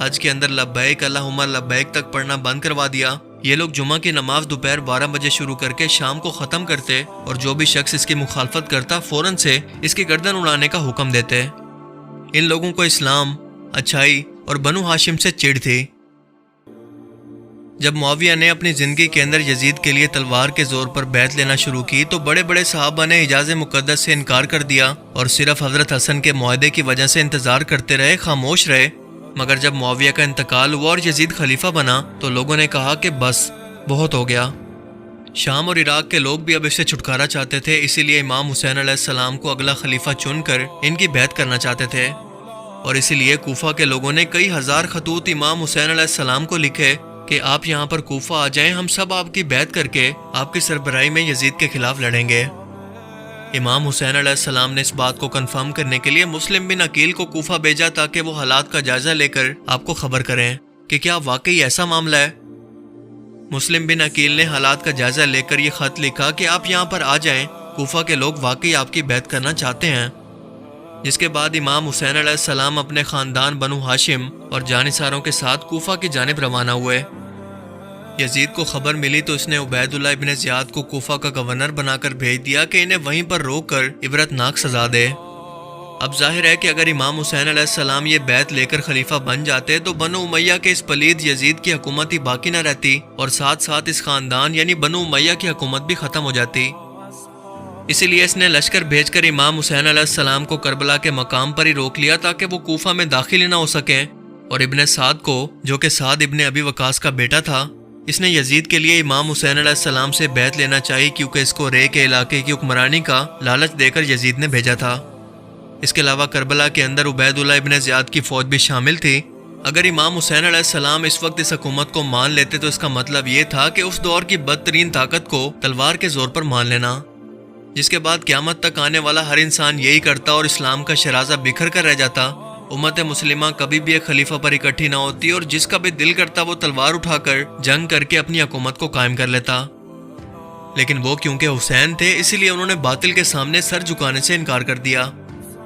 حج کے اندر لبیک اللہم لبیک تک پڑھنا بند کروا دیا۔ یہ لوگ جمعہ کی نماز دوپہر 12 بجے شروع کر کے شام کو ختم کرتے اور جو بھی شخص اس کی مخالفت کرتا فوراً سے اس کی گردن اڑانے کا حکم دیتے۔ ان لوگوں کو اسلام، اچھائی اور بنو ہاشم سے چڑ تھی۔ جب معاویہ نے اپنی زندگی کے اندر یزید کے لیے تلوار کے زور پر بیعت لینا شروع کی تو بڑے بڑے صحابہ نے حجاز مقدس سے انکار کر دیا اور صرف حضرت حسن کے معاہدے کی وجہ سے انتظار کرتے رہے، خاموش رہے۔ مگر جب معاویہ کا انتقال ہوا اور یزید خلیفہ بنا تو لوگوں نے کہا کہ بس بہت ہو گیا۔ شام اور عراق کے لوگ بھی اب اس سے چھٹکارا چاہتے تھے، اسی لیے امام حسین علیہ السلام کو اگلا خلیفہ چن کر ان کی بیعت کرنا چاہتے تھے، اور اسی لیے کوفہ کے لوگوں نے کئی ہزار خطوط امام حسین علیہ السلام کو لکھے کہ آپ یہاں پر کوفہ آ جائیں، ہم سب آپ کی بیعت کر کے آپ کی سربراہی میں یزید کے خلاف لڑیں گے۔ امام حسین علیہ السلام نے اس بات کو کنفرم کرنے کے لیے مسلم بن عقیل کو کوفہ بھیجا تاکہ وہ حالات کا جائزہ لے کر آپ کو خبر کریں کہ کیا واقعی ایسا معاملہ ہے۔ مسلم بن عقیل نے حالات کا جائزہ لے کر یہ خط لکھا کہ آپ یہاں پر آ جائیں، کوفہ کے لوگ واقعی آپ کی بیعت کرنا چاہتے ہیں۔ جس کے بعد امام حسین علیہ السلام اپنے خاندان بنو ہاشم اور جانثاروں کے ساتھ کوفہ کی جانب روانہ ہوئے۔ یزید کو خبر ملی تو اس نے عبید اللہ ابن زیاد کو کوفہ کا گورنر بنا کر بھیج دیا کہ انہیں وہیں پر روک کر عبرتناک سزا دے۔ اب ظاہر ہے کہ اگر امام حسین علیہ السلام یہ بیعت لے کر خلیفہ بن جاتے تو بنو امیہ کے اس پلید یزید کی حکومت ہی باقی نہ رہتی اور ساتھ ساتھ اس خاندان یعنی بنو امیہ کی حکومت بھی ختم ہو جاتی۔ اسی لیے اس نے لشکر بھیج کر امام حسین علیہ السلام کو کربلا کے مقام پر ہی روک لیا تاکہ وہ کوفہ میں داخل ہی نہ ہو سکیں، اور ابن سعد کو، جو کہ سعد ابن ابی وقاص کا بیٹا تھا، اس نے یزید کے لیے امام حسین علیہ السلام سے بیعت لینا چاہی کیونکہ اس کو رے کے علاقے کی حکمرانی کا لالچ دے کر یزید نے بھیجا تھا۔ اس کے علاوہ کربلا کے اندر عبید اللہ ابن زیاد کی فوج بھی شامل تھی۔ اگر امام حسین علیہ السلام اس وقت اس حکومت کو مان لیتے تو اس کا مطلب یہ تھا کہ اس دور کی بدترین طاقت کو تلوار کے زور پر مان لینا، جس کے بعد قیامت تک آنے والا ہر انسان یہی کرتا اور اسلام کا شرازہ بکھر کر رہ جاتا۔ امت مسلمہ کبھی بھی ایک خلیفہ پر اکٹھی نہ ہوتی اور جس کا بھی دل کرتا وہ تلوار اٹھا کر جنگ کر کے اپنی حکومت کو قائم کر لیتا۔ لیکن وہ کیونکہ حسین تھے اسی لیے انہوں نے باطل کے سامنے سر جھکانے سے انکار کر دیا۔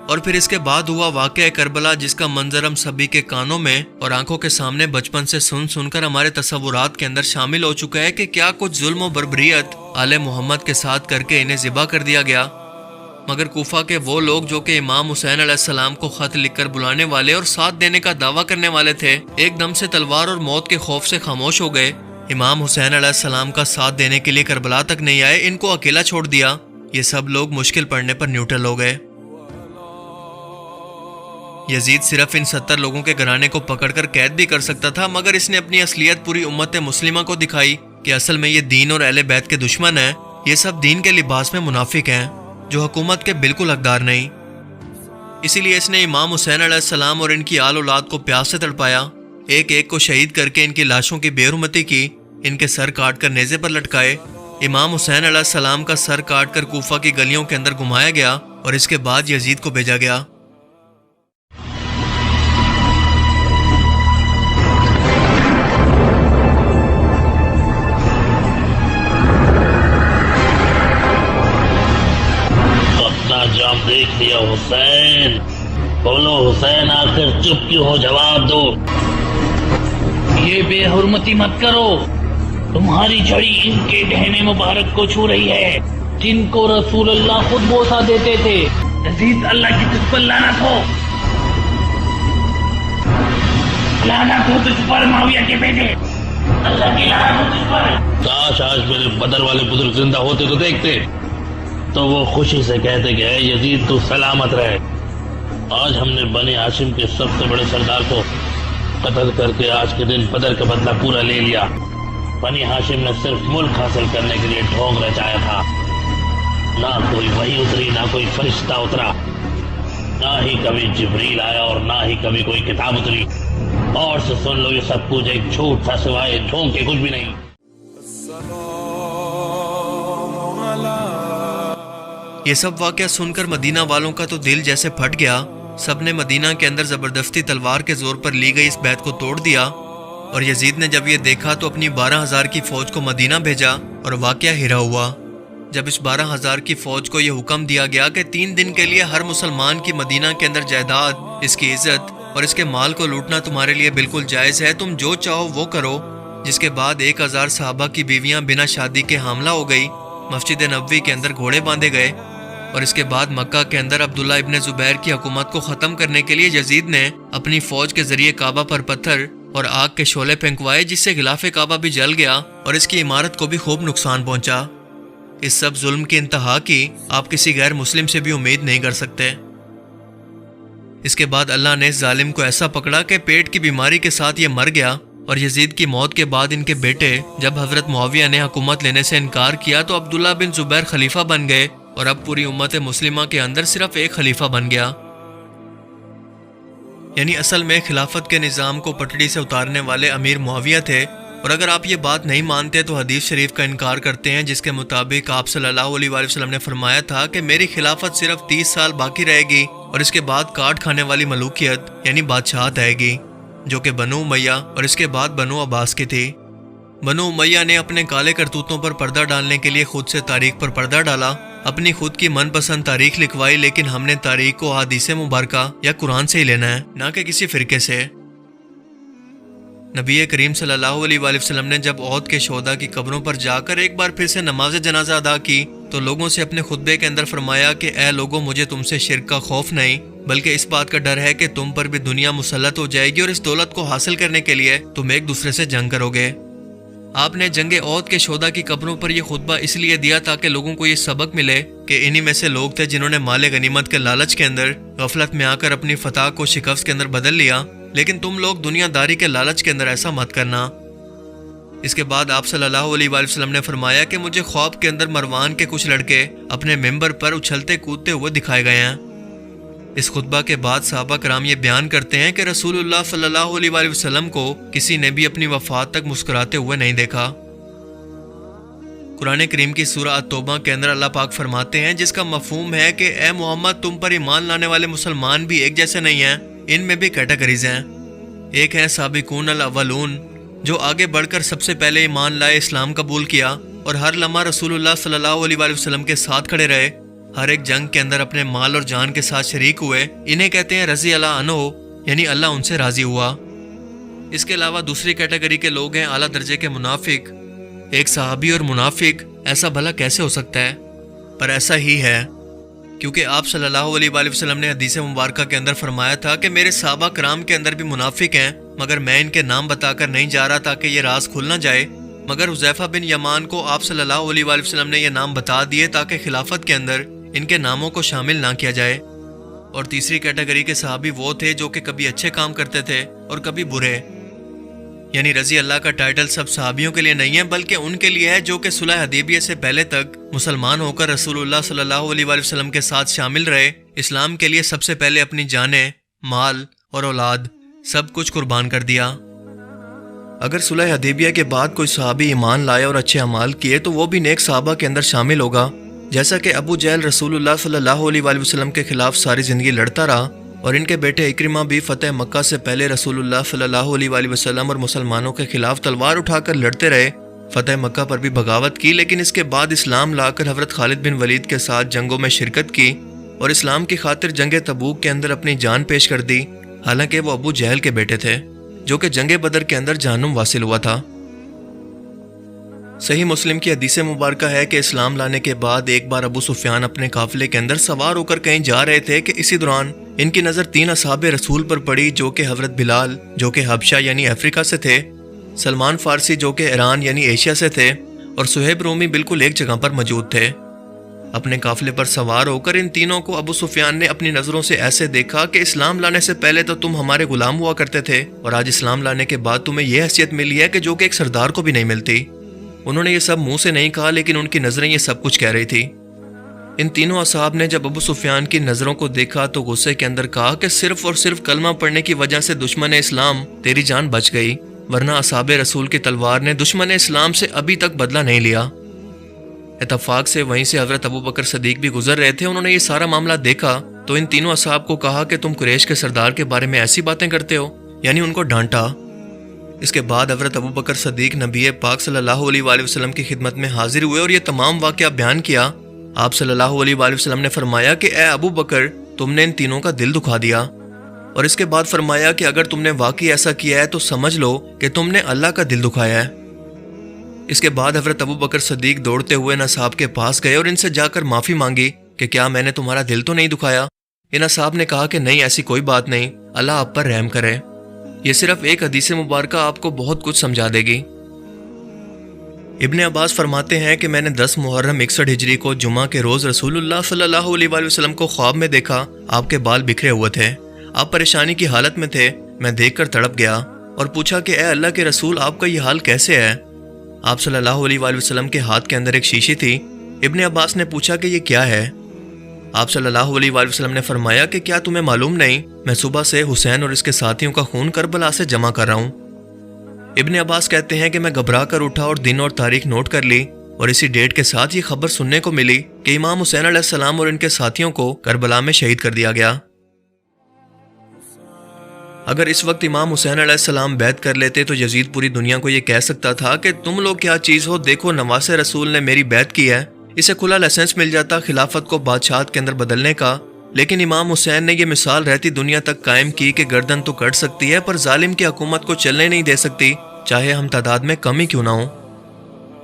اور پھر اس کے بعد ہوا واقعہ کربلا، جس کا منظر ہم سبھی کے کانوں میں اور آنکھوں کے سامنے بچپن سے سن کر ہمارے تصورات کے اندر شامل ہو چکا ہے کہ کیا کچھ ظلم و بربریت آل محمد کے ساتھ کر کے انہیں ذبح کر دیا گیا۔ مگر کوفہ کے وہ لوگ جو کہ امام حسین علیہ السلام کو خط لکھ کر بلانے والے اور ساتھ دینے کا دعویٰ کرنے والے تھے، ایک دم سے تلوار اور موت کے خوف سے خاموش ہو گئے۔ امام حسین علیہ السلام کا ساتھ دینے کے لیے کربلا تک نہیں آئے، ان کو اکیلا چھوڑ دیا۔ یہ سب لوگ مشکل پڑنے پر نیوٹرل ہو گئے۔ یزید صرف ان 70 لوگوں کے گھرانے کو پکڑ کر قید بھی کر سکتا تھا، مگر اس نے اپنی اصلیت پوری امت مسلمہ کو دکھائی کہ اصل میں یہ دین اور اہل بیت کے دشمن ہیں۔ یہ سب دین کے لباس میں منافق ہیں جو حکومت کے بالکل حقدار نہیں۔ اسی لیے اس نے امام حسین علیہ السلام اور ان کی آل اولاد کو پیاس سے تڑپایا، ایک ایک کو شہید کر کے ان کی لاشوں کی بے حرمتی کی، ان کے سر کاٹ کر نیزے پر لٹکائے۔ امام حسین علیہ السلام کا سر کاٹ کر کوفہ کی گلیوں کے اندر گھمایا گیا اور اس کے بعد یزید کو بھیجا گیا۔ جام دیکھ لیا حسین، بولو حسین آخر چپ کیوں ہو، جواب دو۔ یہ بے حرمتی مت کرو، تمہاری جھڑی ان کے ڈہنے مبارک کو چھو رہی ہے جن کو رسول اللہ خود بوسہ دیتے تھے۔ یزید اللہ کی تجھ پر لعنت ہو، لعنت ہو تجھ پر معاویہ کے بیٹے، اللہ کی لعنت ہو تجھ پر۔ کاش آج میرے بدر والے بزرگ زندہ ہوتے تو دیکھتے، تو وہ خوشی سے کہتے کہ اے یزید تو سلامت رہے۔ آج ہم نے بنی ہاشم کے سب سے بڑے سردار کو قتل کر کے آج کے دن بدر کا بدلہ پورا لے لیا۔ بنی ہاشم نے صرف ملک حاصل کرنے کے لیے ڈھونگ رچایا تھا، نہ کوئی وحی اتری، نہ کوئی فرشتہ اترا، نہ ہی کبھی جبریل آیا اور نہ ہی کبھی کوئی کتاب اتری۔ اور سے سن لو، یہ سب کچھ ایک جھوٹ تھا، سوائے ڈھونگ کے کچھ بھی نہیں۔ یہ سب واقعہ سن کر مدینہ والوں کا تو دل جیسے پھٹ گیا۔ سب نے مدینہ کے اندر زبردستی تلوار کے زور پر لی گئی اس بیعت کو توڑ دیا، اور یزید نے جب یہ دیکھا تو اپنی 12,000 کی فوج کو مدینہ بھیجا اور واقعہ ہرا ہوا۔ جب اس 12,000 کی فوج کو یہ حکم دیا گیا کہ 3 دن کے لیے ہر مسلمان کی مدینہ کے اندر جائیداد، اس کی عزت اور اس کے مال کو لوٹنا تمہارے لیے بالکل جائز ہے، تم جو چاہو وہ کرو۔ جس کے بعد 1000 صحابہ کی بیویاں بنا شادی کے حاملہ ہو گئی، مسجد نبوی کے اندر گھوڑے باندھے گئے، اور اس کے بعد مکہ کے اندر عبداللہ ابن زبیر کی حکومت کو ختم کرنے کے لیے یزید نے اپنی فوج کے ذریعے کعبہ پر پتھر اور آگ کے شعلے پھینکوائے، جس سے غلاف کعبہ بھی جل گیا اور اس کی عمارت کو بھی خوب نقصان پہنچا۔ اس سب ظلم کی انتہا کی آپ کسی غیر مسلم سے بھی امید نہیں کر سکتے۔ اس کے بعد اللہ نے اس ظالم کو ایسا پکڑا کہ پیٹ کی بیماری کے ساتھ یہ مر گیا، اور یزید کی موت کے بعد ان کے بیٹے جب حضرت معاویہ نے حکومت لینے سے انکار کیا تو عبداللہ بن زبیر خلیفہ بن گئے، اور اب پوری امت مسلمہ کے اندر صرف ایک خلیفہ بن گیا۔ یعنی اصل میں خلافت کے نظام کو پٹڑی سے اتارنے والے امیر معاویہ تھے، اور اگر آپ یہ بات نہیں مانتے تو حدیث شریف کا انکار کرتے ہیں جس کے مطابق آپ صلی اللہ علیہ وآلہ وسلم نے فرمایا تھا کہ میری خلافت صرف 30 سال باقی رہے گی، اور اس کے بعد کاٹ کھانے والی ملوکیت یعنی بادشاہت آئے گی، جو کہ بنو امیہ اور اس کے بعد بنو عباس کی تھی۔ بنو امیہ نے اپنے کالے کرتوتوں پر پردہ ڈالنے کے لیے خود سے تاریخ پر پردہ ڈالا، اپنی خود کی من پسند تاریخ لکھوائی، لیکن ہم نے تاریخ کو احادیث مبارکہ یا قرآن سے ہی لینا ہے، نہ کہ کسی فرقے سے۔ نبی کریم صلی اللہ علیہ وآلہ وسلم نے جب احد کے شہداء کی قبروں پر جا کر ایک بار پھر سے نماز جنازہ ادا کی تو لوگوں سے اپنے خطبے کے اندر فرمایا کہ اے لوگوں، مجھے تم سے شرک کا خوف نہیں، بلکہ اس بات کا ڈر ہے کہ تم پر بھی دنیا مسلط ہو جائے گی، اور اس دولت کو حاصل کرنے کے لیے تم ایک دوسرے سے جنگ کرو گے۔ آپ نے جنگ احد کے شہداء کی قبروں پر یہ خطبہ اس لیے دیا تاکہ لوگوں کو یہ سبق ملے کہ انہی میں سے لوگ تھے جنہوں نے مال غنیمت کے لالچ کے اندر غفلت میں آ کر اپنی فتح کو شکست کے اندر بدل لیا، لیکن تم لوگ دنیا داری کے لالچ کے اندر ایسا مت کرنا۔ اس کے بعد آپ صلی اللہ علیہ وآلہ وسلم نے فرمایا کہ مجھے خواب کے اندر مروان کے کچھ لڑکے اپنے ممبر پر اچھلتے کودتے ہوئے دکھائے گئے ہیں۔ اس خطبہ کے بعد صحابہ کرام یہ بیان کرتے ہیں کہ رسول اللہ صلی اللہ علیہ وآلہ وسلم کو کسی نے بھی اپنی وفات تک مسکراتے ہوئے نہیں دیکھا۔ قرآن کریم کی سورہ التوبہ کے اندر اللہ پاک فرماتے ہیں، جس کا مفہوم ہے کہ اے محمد، تم پر ایمان لانے والے مسلمان بھی ایک جیسے نہیں ہیں، ان میں بھی کیٹیگریز ہیں۔ ایک ہے سابقون الاولون، جو آگے بڑھ کر سب سے پہلے ایمان لائے، اسلام قبول کیا، اور ہر لمحہ رسول اللہ صلی اللہ علیہ وآلہ وسلم کے ساتھ کھڑے رہے، ہر ایک جنگ کے اندر اپنے مال اور جان کے ساتھ شریک ہوئے۔ انہیں کہتے ہیں رضی اللہ عنہ، یعنی اللہ ان سے راضی ہوا۔ اس کے علاوہ دوسری کیٹیگری کے لوگ ہیں اعلیٰ درجے کے منافق۔ ایک صحابی اور منافق، ایسا بھلا کیسے ہو سکتا ہے؟ پر ایسا ہی ہے، کیونکہ آپ صلی اللہ علیہ وآلہ وسلم نے حدیث مبارکہ کے اندر فرمایا تھا کہ میرے صحابہ کرام کے اندر بھی منافق ہیں، مگر میں ان کے نام بتا کر نہیں جا رہا تاکہ یہ راز کھل نہ جائے، مگر حذیفہ بن یمان کو آپ صلی اللہ علیہ وآلہ وسلم نے یہ نام بتا دیے تاکہ خلافت کے اندر ان کے ناموں کو شامل نہ کیا جائے۔ اور تیسری کیٹیگری کے صحابی وہ تھے جو کہ کبھی اچھے کام کرتے تھے اور کبھی برے، یعنی رضی اللہ کا ٹائٹل سب صحابیوں کے لیے نہیں ہے، بلکہ ان کے لیے ہے جو کہ صلح حدیبیہ سے پہلے تک مسلمان ہو کر رسول اللہ صلی اللہ علیہ وآلہ وسلم کے ساتھ شامل رہے، اسلام کے لیے سب سے پہلے اپنی جانیں، مال اور اولاد سب کچھ قربان کر دیا۔ اگر صلح حدیبیہ کے بعد کوئی صحابی ایمان لائے اور اچھے اعمال کیے تو وہ بھی نیک صحابہ کے اندر شامل ہوگا، جیسا کہ ابو جہل رسول اللہ صلی اللہ علیہ وآلہ وسلم کے خلاف ساری زندگی لڑتا رہا، اور ان کے بیٹے اکرمہ بھی فتح مکہ سے پہلے رسول اللہ صلی اللہ علیہ وآلہ وسلم اور مسلمانوں کے خلاف تلوار اٹھا کر لڑتے رہے، فتح مکہ پر بھی بغاوت کی، لیکن اس کے بعد اسلام لا کر حضرت خالد بن ولید کے ساتھ جنگوں میں شرکت کی اور اسلام کی خاطر جنگ تبوک کے اندر اپنی جان پیش کر دی، حالانکہ وہ ابو جہل کے بیٹے تھے، جو کہ جنگ بدر کے اندر جہنم واصل ہوا تھا۔ صحیح مسلم کی حدیث مبارکہ ہے کہ اسلام لانے کے بعد ایک بار ابو سفیان اپنے قافلے کے اندر سوار ہو کر کہیں جا رہے تھے کہ اسی دوران ان کی نظر 3 اصحاب رسول پر پڑی، جو کہ حضرت بلال جو کہ حبشہ یعنی افریقہ سے تھے، سلمان فارسی جو کہ ایران یعنی ایشیا سے تھے، اور صہیب رومی بالکل ایک جگہ پر موجود تھے۔ اپنے قافلے پر سوار ہو کر ان تینوں کو ابو سفیان نے اپنی نظروں سے ایسے دیکھا کہ اسلام لانے سے پہلے تو تم ہمارے غلام ہوا کرتے تھے، اور آج اسلام لانے کے بعد تمہیں یہ حیثیت ملی ہے کہ جو کہ ایک سردار کو بھی نہیں ملتی۔ انہوں نے یہ سب منہ سے نہیں کہا، لیکن ان کی نظریں یہ سب کچھ کہہ رہی تھی۔ ان تینوں اصحاب نے جب ابو سفیان کی نظروں کو دیکھا تو غصے کے اندر کہا کہ صرف اور صرف کلمہ پڑھنے کی وجہ سے دشمن اسلام تیری جان بچ گئی، ورنہ اصحاب رسول کی تلوار نے دشمن اسلام سے ابھی تک بدلہ نہیں لیا۔ اتفاق سے وہیں سے حضرت ابو بکر صدیق بھی گزر رہے تھے، انہوں نے یہ سارا معاملہ دیکھا تو ان تینوں اصحاب کو کہا کہ تم قریش کے سردار کے بارے میں ایسی باتیں کرتے ہو، یعنی ان کو ڈانٹا۔ اس کے بعد حضرت ابو بکر صدیق نبی پاک صلی اللہ علیہ وآلہ وسلم کی خدمت میں حاضر ہوئے اور یہ تمام واقعہ بیان کیا۔ آپ صلی اللہ علیہ وآلہ وسلم نے فرمایا کہ اے ابو بکر، تم نے ان تینوں کا دل دکھا دیا۔ اور اس کے بعد فرمایا کہ اگر تم نے واقعی ایسا کیا ہے تو سمجھ لو کہ تم نے اللہ کا دل دکھایا ہے۔ اس کے بعد حضرت ابو بکر صدیق دوڑتے ہوئے ان اصحاب کے پاس گئے اور ان سے جا کر معافی مانگی کہ کیا میں نے تمہارا دل تو نہیں دکھایا؟ ان اصحاب نے کہا کہ نہیں، ایسی کوئی بات نہیں، اللہ آپ پر رحم کرے۔ یہ صرف ایک حدیث مبارکہ آپ کو بہت کچھ سمجھا دے گی۔ ابن عباس فرماتے ہیں کہ میں نے 10 محرم 61 ہجری کو جمعہ کے روز رسول اللہ صلی اللہ علیہ وآلہ وسلم کو خواب میں دیکھا۔ آپ کے بال بکھرے ہوئے تھے، آپ پریشانی کی حالت میں تھے۔ میں دیکھ کر تڑپ گیا اور پوچھا کہ اے اللہ کے رسول، آپ کا یہ حال کیسے ہے؟ آپ صلی اللہ علیہ وآلہ وسلم کے ہاتھ کے اندر ایک شیشی تھی۔ ابن عباس نے پوچھا کہ یہ کیا ہے؟ آپ صلی اللہ علیہ وآلہ وسلم نے فرمایا کہ کیا تمہیں معلوم نہیں، میں صبح سے حسین اور اس کے ساتھیوں کا خون کربلا سے جمع کر رہا ہوں۔ ابن عباس کہتے ہیں کہ میں گھبرا کر اٹھا اور دن اور تاریخ نوٹ کر لی، اور اسی ڈیٹ کے ساتھ یہ خبر سننے کو ملی کہ امام حسین علیہ السلام اور ان کے ساتھیوں کو کربلا میں شہید کر دیا گیا۔ اگر اس وقت امام حسین علیہ السلام بیعت کر لیتے تو یزید پوری دنیا کو یہ کہہ سکتا تھا کہ تم لوگ کیا چیز ہو، دیکھو نواز رسول نے میری بیعت کی ہے۔ اسے کھلا لائسنس مل جاتا خلافت کو بادشاہت کے اندر بدلنے کا، لیکن امام حسین نے یہ مثال رہتی دنیا تک قائم کی کہ گردن تو کٹ سکتی ہے پر ظالم کی حکومت کو چلنے نہیں دے سکتی، چاہے ہم تعداد میں کم ہی کیوں نہ ہوں۔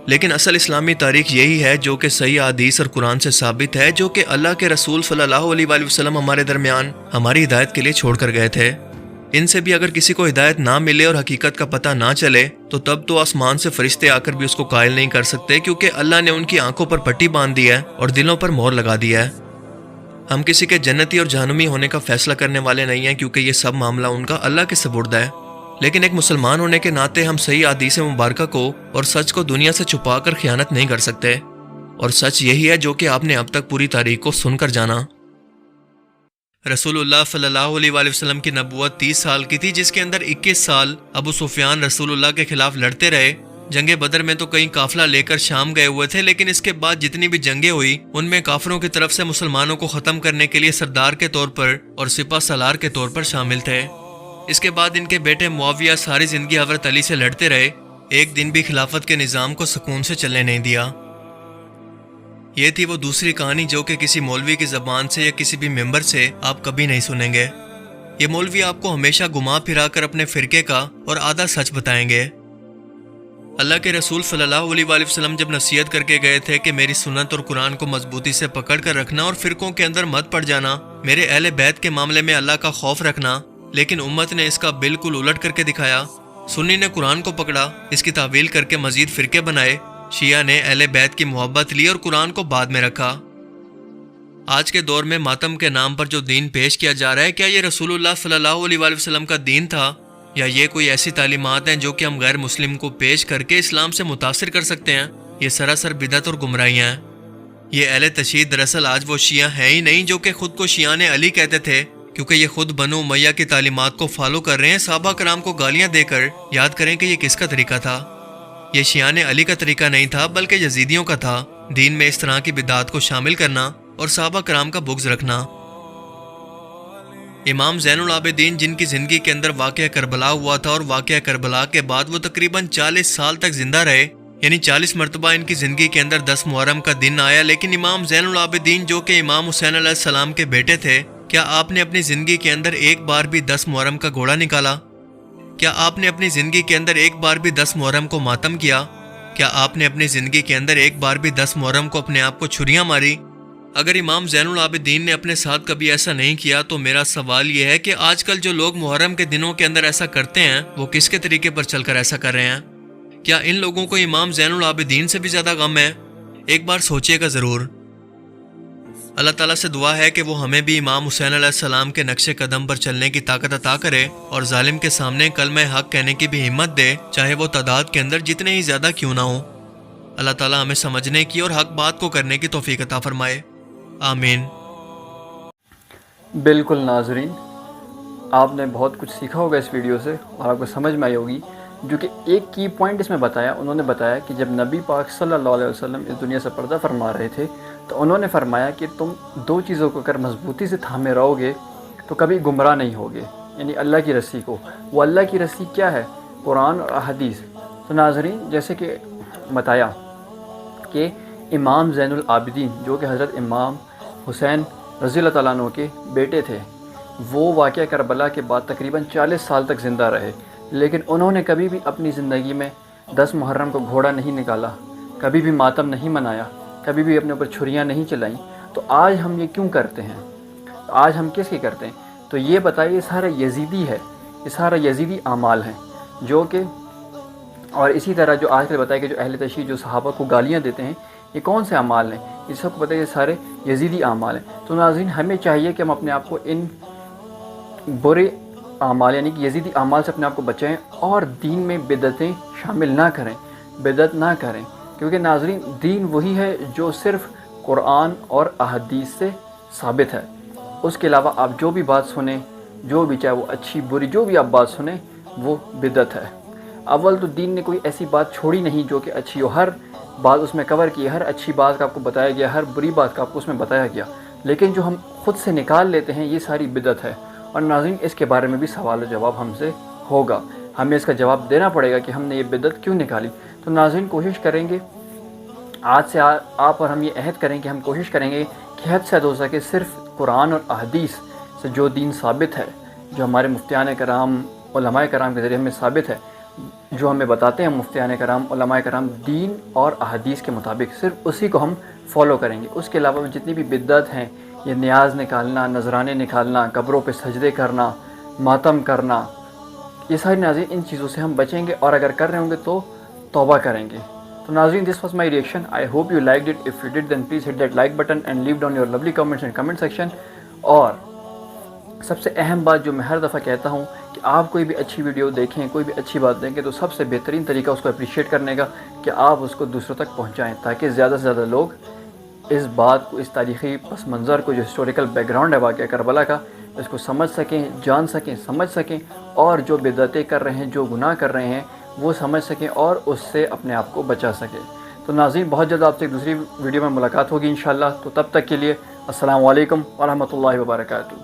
لیکن اصل اسلامی تاریخ یہی ہے جو کہ صحیح حدیث اور قرآن سے ثابت ہے، جو کہ اللہ کے رسول صلی اللہ علیہ وآلہ وسلم ہمارے درمیان ہماری ہدایت کے لیے چھوڑ کر گئے تھے۔ ان سے بھی اگر کسی کو ہدایت نہ ملے اور حقیقت کا پتہ نہ چلے تو تب تو آسمان سے فرشتے آ کر بھی اس کو قائل نہیں کر سکتے، کیونکہ اللہ نے ان کی آنکھوں پر پٹی باندھ دی ہے اور دلوں پر مہر لگا دی ہے۔ ہم کسی کے جنتی اور جہنمی ہونے کا فیصلہ کرنے والے نہیں ہیں، کیونکہ یہ سب معاملہ ان کا اللہ کے سپرد ہے۔ لیکن ایک مسلمان ہونے کے ناطے ہم صحیح حدیث مبارکہ کو اور سچ کو دنیا سے چھپا کر خیانت نہیں کر سکتے، اور سچ یہی ہے جو کہ آپ نے اب تک پوری تاریخ کو سن کر جانا۔ رسول اللہ صلی اللہ علیہ وآلہ وسلم کی نبوت 30 سال کی تھی، جس کے اندر 21 سال ابو سفیان رسول اللہ کے خلاف لڑتے رہے۔ جنگ بدر میں تو کئی قافلہ لے کر شام گئے ہوئے تھے، لیکن اس کے بعد جتنی بھی جنگیں ہوئی ان میں کافروں کی طرف سے مسلمانوں کو ختم کرنے کے لیے سردار کے طور پر اور سپہ سالار کے طور پر شامل تھے۔ اس کے بعد ان کے بیٹے معاویہ ساری زندگی حضرت علی سے لڑتے رہے، ایک دن بھی خلافت کے نظام کو سکون سے چلنے نہیں دیا۔ یہ تھی وہ دوسری کہانی جو کہ کسی مولوی کی زبان سے یا کسی بھی ممبر سے آپ کبھی نہیں سنیں گے۔ یہ مولوی آپ کو ہمیشہ گھما پھرا کر اپنے فرقے کا اور آدھا سچ بتائیں گے۔ اللہ کے رسول صلی اللہ علیہ وآلہ وسلم جب نصیحت کر کے گئے تھے کہ میری سنت اور قرآن کو مضبوطی سے پکڑ کر رکھنا اور فرقوں کے اندر مت پڑ جانا، میرے اہل بیت کے معاملے میں اللہ کا خوف رکھنا، لیکن امت نے اس کا بالکل الٹ کر کے دکھایا۔ سنی نے قرآن کو پکڑا، اس کی تعویل کر کے مزید فرقے بنائے، شیعہ نے اہل بیت کی محبت لی اور قرآن کو بعد میں رکھا۔ آج کے دور میں ماتم کے نام پر جو دین پیش کیا جا رہا ہے، کیا یہ رسول اللہ صلی اللہ علیہ وآلہ وسلم کا دین تھا، یا یہ کوئی ایسی تعلیمات ہیں جو کہ ہم غیر مسلم کو پیش کر کے اسلام سے متاثر کر سکتے ہیں؟ یہ سراسر بدعت اور گمراہیاں ہیں۔ یہ اہل تشیع دراصل آج وہ شیعہ ہیں ہی نہیں جو کہ خود کو شیعان علی کہتے تھے، کیونکہ یہ خود بنو امیہ کی تعلیمات کو فالو کر رہے ہیں۔ صحابہ کرام کو گالیاں دے کر یاد کریں کہ یہ کس کا طریقہ تھا۔ یہ شیعان علی کا طریقہ نہیں تھا بلکہ یزیدیوں کا تھا، دین میں اس طرح کی بدعات کو شامل کرنا اور صحابہ کرام کا بغض رکھنا۔ امام زین العابدین جن کی زندگی کے اندر واقعہ کربلا ہوا تھا اور واقعہ کربلا کے بعد وہ تقریباً 40 سال تک زندہ رہے، یعنی 40 مرتبہ ان کی زندگی کے اندر 10 محرم کا دن آیا، لیکن امام زین العابدین جو کہ امام حسین علیہ السلام کے بیٹے تھے، کیا آپ نے اپنی زندگی کے اندر ایک بار بھی 10 محرم کا گھوڑا نکالا؟ کیا آپ نے اپنی زندگی کے اندر ایک بار بھی 10 محرم کو ماتم کیا؟ کیا آپ نے اپنی زندگی کے اندر ایک بار بھی 10 محرم کو اپنے آپ کو چھریاں ماری؟ اگر امام زین العابدین نے اپنے ساتھ کبھی ایسا نہیں کیا تو میرا سوال یہ ہے کہ آج کل جو لوگ محرم کے دنوں کے اندر ایسا کرتے ہیں وہ کس کے طریقے پر چل کر ایسا کر رہے ہیں؟ کیا ان لوگوں کو امام زین العابدین سے بھی زیادہ غم ہے؟ ایک بار سوچئے گا ضرور۔ اللہ تعالیٰ سے دعا ہے کہ وہ ہمیں بھی امام حسین علیہ السلام کے نقش قدم پر چلنے کی طاقت عطا کرے اور ظالم کے سامنے کلمہ حق کہنے کی بھی ہمت دے، چاہے وہ تعداد کے اندر جتنے ہی زیادہ کیوں نہ ہو۔ اللہ تعالیٰ ہمیں سمجھنے کی اور حق بات کو کرنے کی توفیق عطا فرمائے، آمین۔ بالکل ناظرین، آپ نے بہت کچھ سیکھا ہوگا اس ویڈیو سے اور آپ کو سمجھ میں آئی ہوگی، جو کہ ایک کی پوائنٹ اس میں بتایا، انہوں نے بتایا کہ جب نبی پاک صلی اللہ علیہ وسلم اس دنیا سے پردہ فرما رہے تھے تو انہوں نے فرمایا کہ تم 2 چیزوں کو اگر مضبوطی سے تھامے رہو گے تو کبھی گمراہ نہیں ہوگے، یعنی اللہ کی رسی کو۔ وہ اللہ کی رسی کیا ہے؟ قرآن اور احادیث۔ تو ناظرین، جیسے کہ بتایا کہ امام زین العابدین جو کہ حضرت امام حسین رضی اللہ تعالیٰ عنہ کے بیٹے تھے، وہ واقعہ کربلا کے بعد تقریباً 40 سال تک زندہ رہے، لیکن انہوں نے کبھی بھی اپنی زندگی میں 10 محرم کو گھوڑا نہیں نکالا، کبھی بھی ماتم نہیں منایا، کبھی بھی اپنے اوپر چھریاں نہیں چلائیں۔ تو آج ہم یہ کیوں کرتے ہیں؟ آج ہم کس کی کرتے ہیں؟ تو یہ بتائیے، یہ سارا یزیدی ہے، یہ سارا یزیدی اعمال ہیں جو کہ، اور اسی طرح جو آج کل بتایا کہ جو اہل تشیع جو صحابہ کو گالیاں دیتے ہیں، یہ کون سے اعمال ہیں؟ یہ سب کو پتہ ہے یہ سارے یزیدی اعمال ہیں۔ تو ناظرین، ہمیں چاہیے کہ ہم اپنے آپ کو ان برے اعمال یعنی کہ یزیدی اعمال سے اپنے آپ کو بچائیں اور دین میں بدعتیں شامل نہ کریں، بدعت نہ کریں، کیونکہ ناظرین دین وہی ہے جو صرف قرآن اور احادیث سے ثابت ہے۔ اس کے علاوہ آپ جو بھی بات سنیں، جو بھی چاہے وہ اچھی بری جو بھی آپ بات سنیں، وہ بدعت ہے۔ اول تو دین نے کوئی ایسی بات چھوڑی نہیں جو کہ اچھی ہو، ہر بات اس میں کور کی، ہر اچھی بات کا آپ کو بتایا گیا، ہر بری بات کا آپ کو اس میں بتایا گیا، لیکن جو ہم خود سے نکال لیتے ہیں یہ ساری بدعت ہے۔ اور ناظرین اس کے بارے میں بھی سوال و جواب ہم سے ہوگا، ہمیں اس کا جواب دینا پڑے گا کہ ہم نے یہ بدعت کیوں نکالی۔ تو ناظرین کوشش کریں گے، آج سے آپ اور ہم یہ عہد کریں کہ ہم کوشش کریں گے کہ حد سے حد ہو سکے صرف قرآن اور احادیث سے جو دین ثابت ہے، جو ہمارے مفتیان کرام علماء کرام کے ذریعے ہمیں ثابت ہے، جو ہمیں بتاتے ہیں مفتیان کرام علماء کرام دین اور احادیث کے مطابق، صرف اسی کو ہم فالو کریں گے۔ اس کے علاوہ جتنی بھی بدعت ہیں، یہ نیاز نکالنا، نذرانے نکالنا، قبروں پہ سجدے کرنا، ماتم کرنا، یہ ساری ناظرین ان چیزوں سے ہم بچیں گے، اور اگر کر رہے ہوں گے تو توبہ کریں گے۔ تو ناظرین this was my reaction. I hope you liked it. If you did then please hit that like button and leave down your lovely comments in comment section. اور سب سے اہم بات جو میں ہر دفعہ کہتا ہوں کہ آپ کوئی بھی اچھی ویڈیو دیکھیں، کوئی بھی اچھی بات دیکھیں، تو سب سے بہترین طریقہ اس کو اپریشیٹ کرنے کا کہ آپ اس کو دوسروں تک پہنچائیں، تاکہ زیادہ سے زیادہ لوگ اس بات کو، اس تاریخی پس منظر کو، جو ہسٹوریکل بیک گراؤنڈ ہے واقعہ کربلا کا، اس کو سمجھ سکیں، جان سکیں، سمجھ سکیں، اور جو بدعتیں کر رہے ہیں، جو گناہ کر رہے ہیں، وہ سمجھ سکیں اور اس سے اپنے آپ کو بچا سکیں۔ تو ناظرین بہت جلد آپ سے ایک دوسری ویڈیو میں ملاقات ہوگی انشاءاللہ، تو تب تک کے لیے السلام علیکم ورحمۃ اللہ وبرکاتہ۔